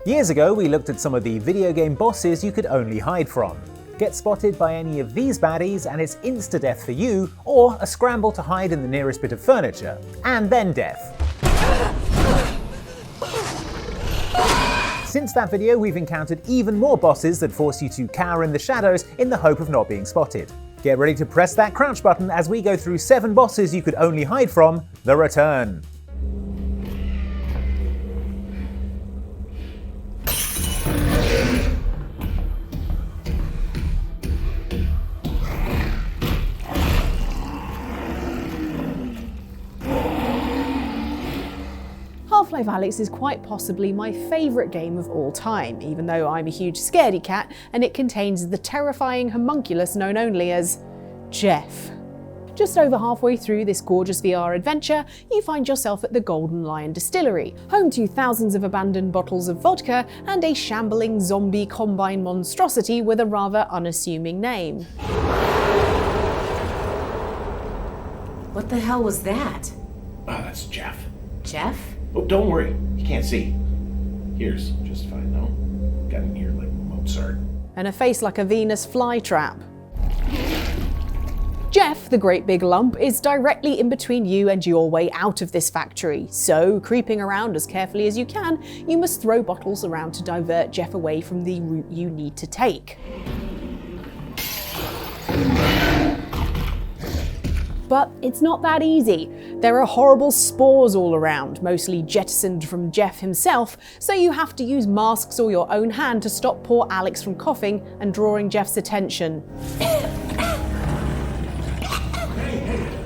Years ago, we looked at some of the video game bosses you could only hide from. Get spotted by any of these baddies and it's insta-death for you, or a scramble to hide in the nearest bit of furniture, and then death. Since that video, we've encountered even more bosses that force you to cower in the shadows in the hope of not being spotted. Get ready to press that crouch button as we go through 7 bosses you could only hide from: The Return. Half-Life Alyx is quite possibly my favourite game of all time, even though I'm a huge scaredy cat and it contains the terrifying homunculus known only as Jeff. Just over halfway through this gorgeous VR adventure, you find yourself at the Golden Lion Distillery, home to thousands of abandoned bottles of vodka and a shambling zombie combine monstrosity with a rather unassuming name. What the hell was that? Oh, that's Jeff. Jeff? Oh, don't worry. You can't see. Here's just fine, though. Got an ear like Mozart. And a face like a Venus flytrap. Jeff, the great big lump, is directly in between you and your way out of this factory, so creeping around as carefully as you can, you must throw bottles around to divert Jeff away from the route you need to take. But it's not that easy. There are horrible spores all around, mostly jettisoned from Jeff himself, so you have to use masks or your own hand to stop poor Alyx from coughing and drawing Jeff's attention.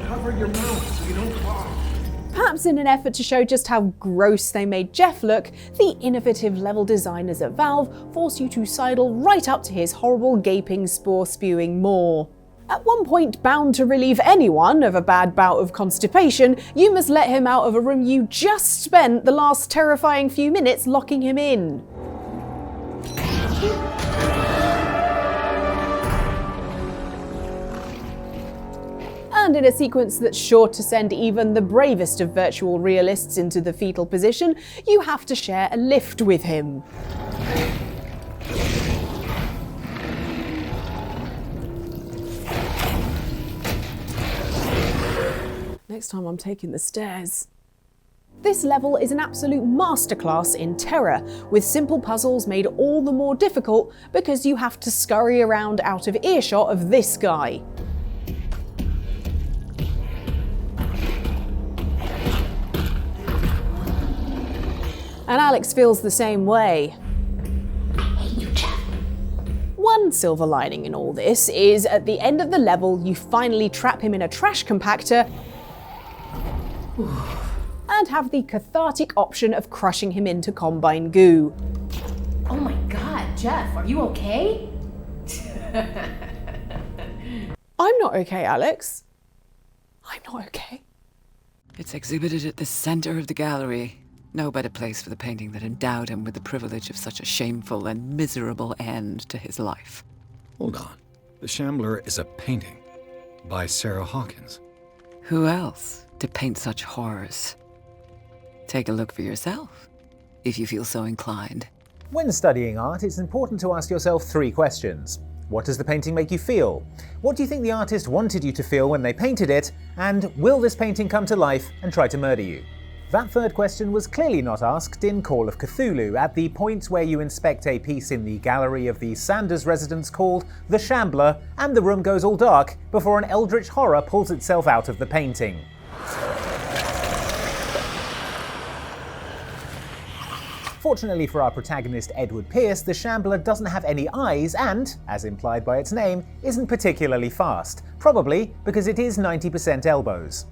Cover your mouth so you don't cough. Perhaps in an effort to show just how gross they made Jeff look, the innovative level designers at Valve force you to sidle right up to his horrible gaping spore-spewing maw. At one point, bound to relieve anyone of a bad bout of constipation, you must let him out of a room you just spent the last terrifying few minutes locking him in. And in a sequence that's sure to send even the bravest of virtual realists into the fetal position, you have to share a lift with him. Next time I'm taking the stairs. This level is an absolute masterclass in terror, with simple puzzles made all the more difficult because you have to scurry around out of earshot of this guy. And Alyx feels the same way. One silver lining in all this is, at the end of the level, you finally trap him in a trash compactor and have the cathartic option of crushing him into combine goo. Oh my god, Jeff, are you okay? I'm not okay, Alyx. I'm not okay. It's exhibited at the center of the gallery. No better place for the painting that endowed him with the privilege of such a shameful and miserable end to his life. Hold on. The Shambler is a painting by Sarah Hawkins. Who else to paint such horrors? Take a look for yourself, if you feel so inclined. When studying art, it's important to ask yourself 3 questions. What does the painting make you feel? What do you think the artist wanted you to feel when they painted it? And will this painting come to life and try to murder you? That third question was clearly not asked in Call of Cthulhu, at the point where you inspect a piece in the gallery of the Sanders residence called The Shambler, and the room goes all dark before an eldritch horror pulls itself out of the painting. Fortunately for our protagonist Edward Pierce, the Shambler doesn't have any eyes and, as implied by its name, isn't particularly fast, probably because it is 90% elbows.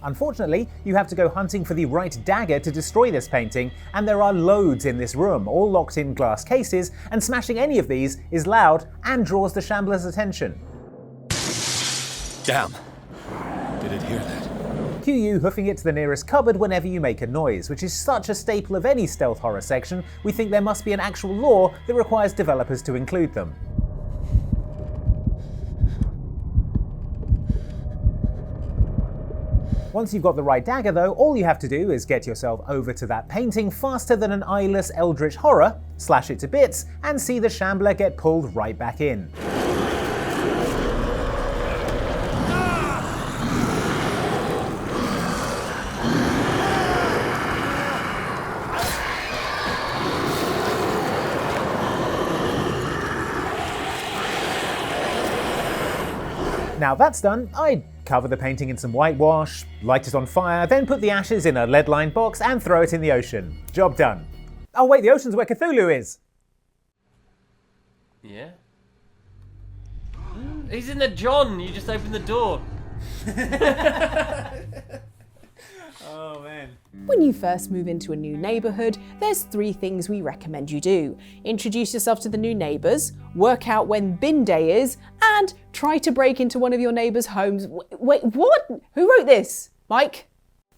Unfortunately, you have to go hunting for the right dagger to destroy this painting, and there are loads in this room, all locked in glass cases, and smashing any of these is loud and draws the Shambler's attention. Damn. Did it hear that? Cue you hoofing it to the nearest cupboard whenever you make a noise, which is such a staple of any stealth horror section, we think there must be an actual law that requires developers to include them. Once you've got the right dagger though, all you have to do is get yourself over to that painting faster than an eyeless eldritch horror, slash it to bits, and see the Shambler get pulled right back in. Now that's done, I'd cover the painting in some whitewash, light it on fire, then put the ashes in a lead-lined box and throw it in the ocean. Job done. Oh wait, the ocean's where Cthulhu is! Yeah? He's in the John, you just opened the door. Oh man. When you first move into a new neighbourhood, there's 3 things we recommend you do. Introduce yourself to the new neighbours, work out when bin day is, and try to break into one of your neighbours' homes. Wait, what? Who wrote this? Mike?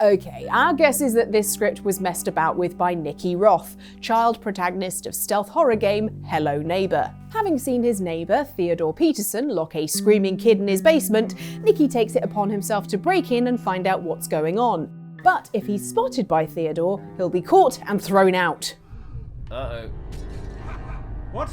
Okay, our guess is that this script was messed about with by Nikki Roth, child protagonist of stealth horror game Hello Neighbour. Having seen his neighbour, Theodore Peterson, lock a screaming kid in his basement, Nikki takes it upon himself to break in and find out what's going on. But if he's spotted by Theodore, he'll be caught and thrown out. Uh-oh. What?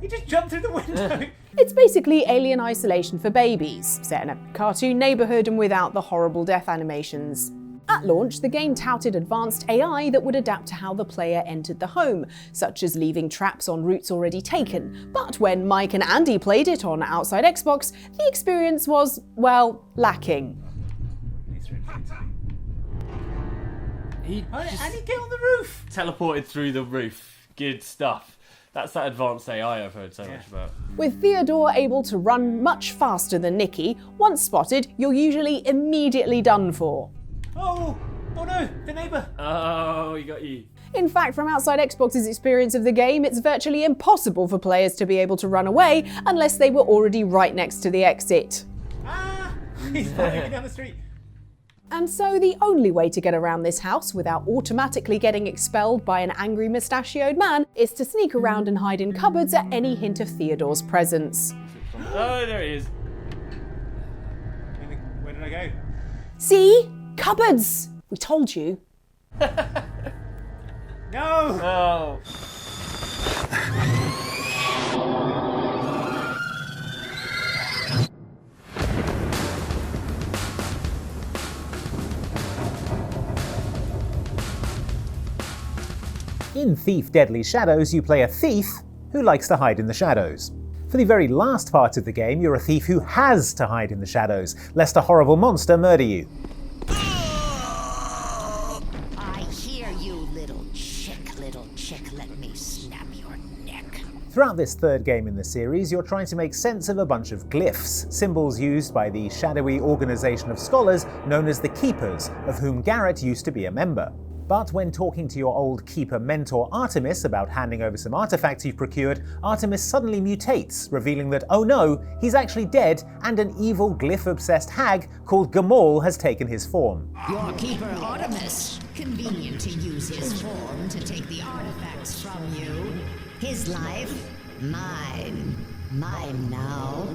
He just jumped through the window! It's basically Alien Isolation for babies, set in a cartoon neighbourhood and without the horrible death animations. At launch, the game touted advanced AI that would adapt to how the player entered the home, such as leaving traps on routes already taken. But when Mike and Andy played it on Outside Xbox, the experience was, well, lacking. How did Andy get on the roof? teleported through the roof. Good stuff. That's that advanced AI I've heard so much about. With Theodore able to run much faster than Nikki, once spotted, you're usually immediately done for. Oh no, the neighbour! Oh, he got you. In fact, from Outside Xbox's experience of the game, it's virtually impossible for players to be able to run away unless they were already right next to the exit. Ah! He's following me down the street. And so the only way to get around this house without automatically getting expelled by an angry mustachioed man is to sneak around and hide in cupboards at any hint of Theodore's presence. Oh, there he is. Where did I go? See? Cupboards! We told you. No! Oh. In Thief Deadly Shadows, you play a thief who likes to hide in the shadows. For the very last part of the game, you're a thief who has to hide in the shadows, lest a horrible monster murder you. I hear you, little chick, let me snap your neck. Throughout this third game in the series, you're trying to make sense of a bunch of glyphs, symbols used by the shadowy organisation of scholars known as the Keepers, of whom Garrett used to be a member. But when talking to your old Keeper mentor Artemis about handing over some artifacts you've procured, Artemis suddenly mutates, revealing that, oh no, he's actually dead and an evil glyph-obsessed hag called Gamall has taken his form. Your keeper Artemis, convenient to use his form to take the artifacts from you. His life, mine. Mine now.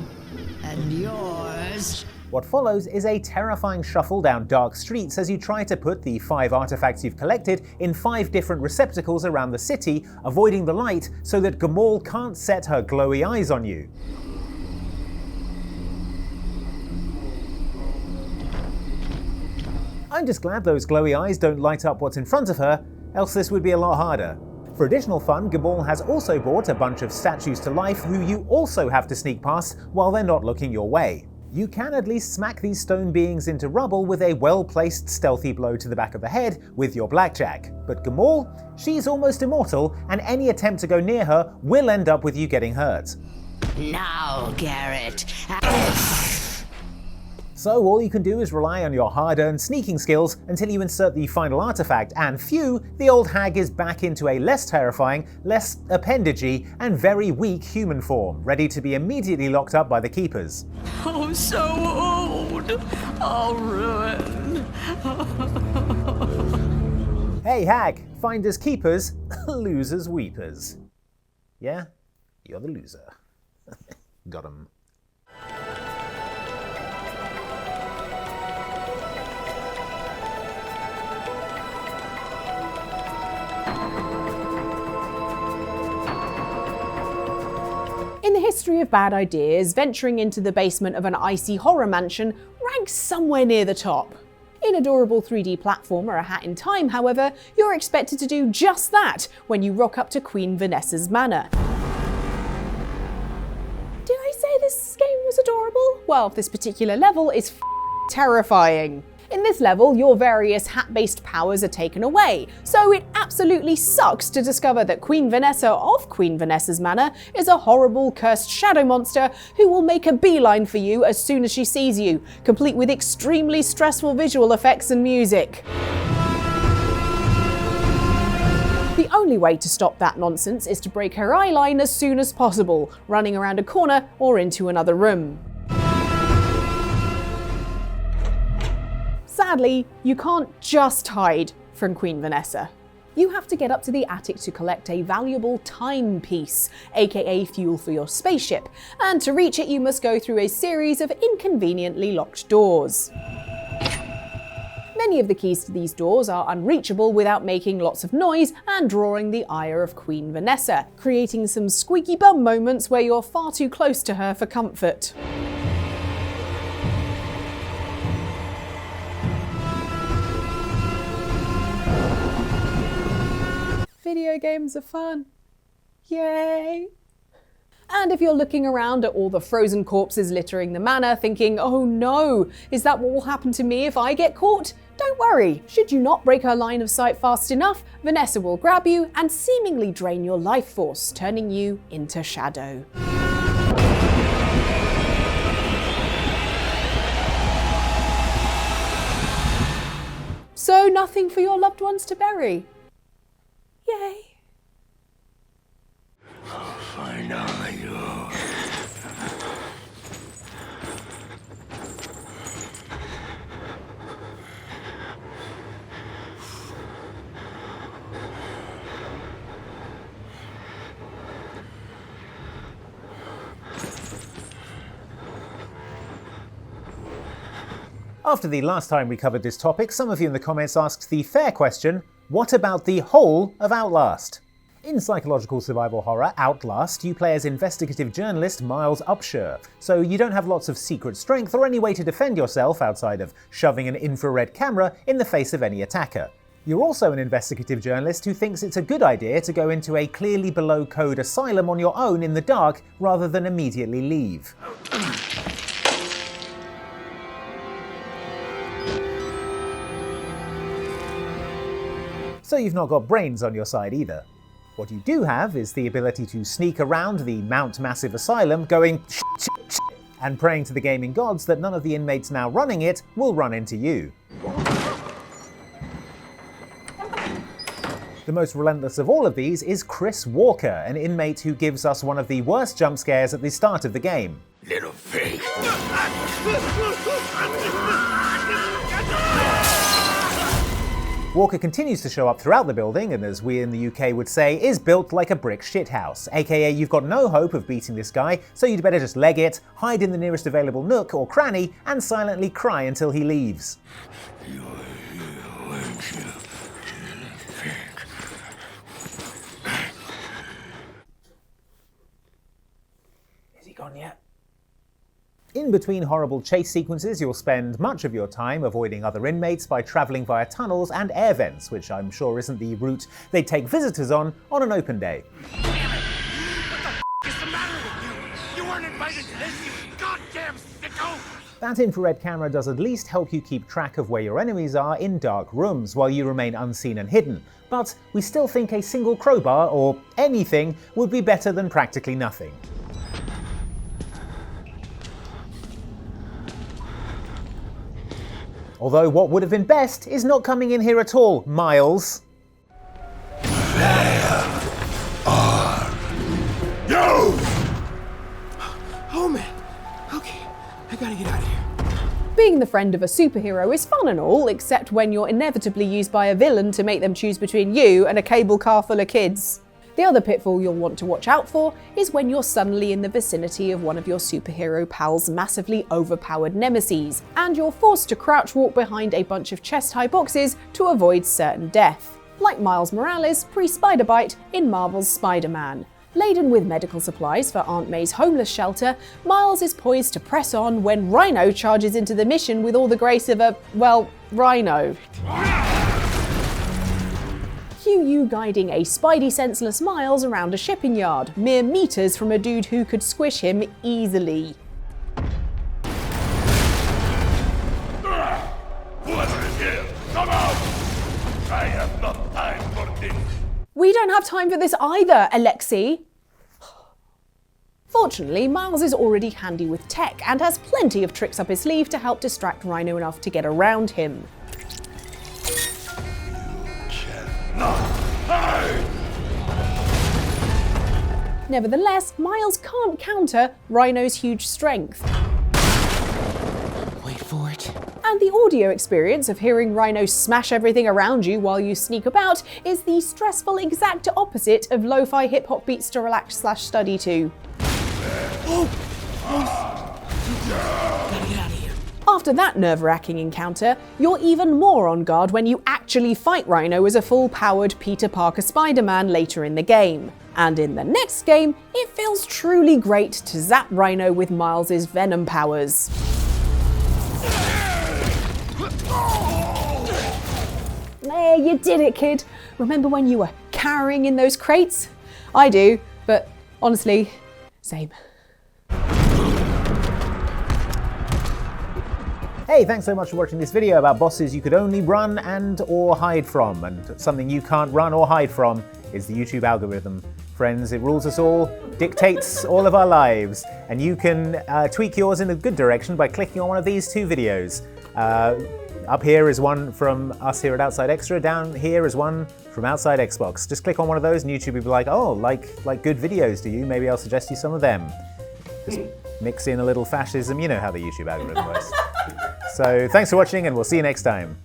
And yours. What follows is a terrifying shuffle down dark streets as you try to put the 5 artifacts you've collected in 5 different receptacles around the city, avoiding the light so that Gamall can't set her glowy eyes on you. I'm just glad those glowy eyes don't light up what's in front of her, else this would be a lot harder. For additional fun, Gamall has also brought a bunch of statues to life who you also have to sneak past while they're not looking your way. You can at least smack these stone beings into rubble with a well-placed stealthy blow to the back of the head with your blackjack. But Gamall, she's almost immortal, and any attempt to go near her will end up with you getting hurt. Now, Garrett. So all you can do is rely on your hard-earned sneaking skills until you insert the final artifact, and phew, the old hag is back into a less terrifying, less appendagey, and very weak human form, ready to be immediately locked up by the Keepers. Oh, so old. I'll ruin. Hey hag, finders keepers, losers weepers. Yeah, you're the loser. Got 'em. history of bad ideas, venturing into the basement of an icy horror mansion ranks somewhere near the top. In adorable 3D platformer A Hat in Time, however, you're expected to do just that when you rock up to Queen Vanessa's manor. Did I say this game was adorable? Well, this particular level is terrifying. In this level, your various hat-based powers are taken away, so it absolutely sucks to discover that Queen Vanessa of Queen Vanessa's manor is a horrible, cursed shadow monster who will make a beeline for you as soon as she sees you, complete with extremely stressful visual effects and music. The only way to stop that nonsense is to break her eye line as soon as possible, running around a corner or into another room. Sadly, you can't just hide from Queen Vanessa. You have to get up to the attic to collect a valuable timepiece, aka fuel for your spaceship, and to reach it you must go through a series of inconveniently locked doors. Many of the keys to these doors are unreachable without making lots of noise and drawing the ire of Queen Vanessa, creating some squeaky bum moments where you're far too close to her for comfort. Video games are fun. Yay! And if you're looking around at all the frozen corpses littering the manor thinking, oh no, is that what will happen to me if I get caught? Don't worry, should you not break her line of sight fast enough, Vanessa will grab you and seemingly drain your life force, turning you into shadow. So nothing for your loved ones to bury. Yay. I'll find all you. After the last time we covered this topic, some of you in the comments asked the fair question, what about the whole of Outlast? In psychological survival horror Outlast, you play as investigative journalist Miles Upshur, so you don't have lots of secret strength or any way to defend yourself outside of shoving an infrared camera in the face of any attacker. You're also an investigative journalist who thinks it's a good idea to go into a clearly below code asylum on your own in the dark rather than immediately leave. So you've not got brains on your side either. What you do have is the ability to sneak around the Mount Massive Asylum going shit, and praying to the gaming gods that none of the inmates now running it will run into you. The most relentless of all of these is Chris Walker, an inmate who gives us one of the worst jump scares at the start of the game. Little pig. Walker continues to show up throughout the building and, as we in the UK would say, is built like a brick shithouse, aka you've got no hope of beating this guy, so you'd better just leg it, hide in the nearest available nook or cranny, and silently cry until he leaves. You're here, aren't you? Pig. Is he gone yet? In between horrible chase sequences, you'll spend much of your time avoiding other inmates by travelling via tunnels and air vents, which I'm sure isn't the route they take visitors on an open day. Damn it! What the is the matter with you? You weren't invited to this, you goddamn sicko! That infrared camera does at least help you keep track of where your enemies are in dark rooms, while you remain unseen and hidden. But we still think a single crowbar, or anything, would be better than practically nothing. Although what would have been best is not coming in here at all, Miles. Where are you? Oh man, okay, I gotta get out of here. Being the friend of a superhero is fun and all, except when you're inevitably used by a villain to make them choose between you and a cable car full of kids. The other pitfall you'll want to watch out for is when you're suddenly in the vicinity of one of your superhero pals' massively overpowered nemeses, and you're forced to crouch walk behind a bunch of chest-high boxes to avoid certain death, like Miles Morales pre-Spider-Bite in Marvel's Spider-Man. Laden with medical supplies for Aunt May's homeless shelter, Miles is poised to press on when Rhino charges into the mission with all the grace of a, well, rhino. Cue you guiding a spidey senseless Miles around a shipping yard, mere meters from a dude who could squish him easily. Whoever is here, come out! I have no time for this. We don't have time for this either, Alexei. Fortunately, Miles is already handy with tech and has plenty of tricks up his sleeve to help distract Rhino enough to get around him. Nevertheless, Miles can't counter Rhino's huge strength. Wait for it. And the audio experience of hearing Rhino smash everything around you while you sneak about is the stressful exact opposite of lo-fi hip-hop beats to relax/study to. Gotta get out of here. After that nerve-wracking encounter, you're even more on guard when you actually fight Rhino as a full-powered Peter Parker Spider-Man later in the game. And in the next game, it feels truly great to zap Rhino with Miles' Venom powers. There, you did it, kid. Remember when you were cowering in those crates? I do, but honestly, same. Hey, thanks so much for watching this video about bosses you could only run and or hide from. And something you can't run or hide from is the YouTube algorithm. Friends, it rules us all, dictates all of our lives, and you can tweak yours in a good direction by clicking on one of these two videos. Up here is one from us here at Outside Xtra, down here is one from Outside Xbox. Just click on one of those and YouTube will be like, oh, like good videos, do you? Maybe I'll suggest you some of them. Just mix in a little fascism, you know how the YouTube algorithm works. So thanks for watching and we'll see you next time.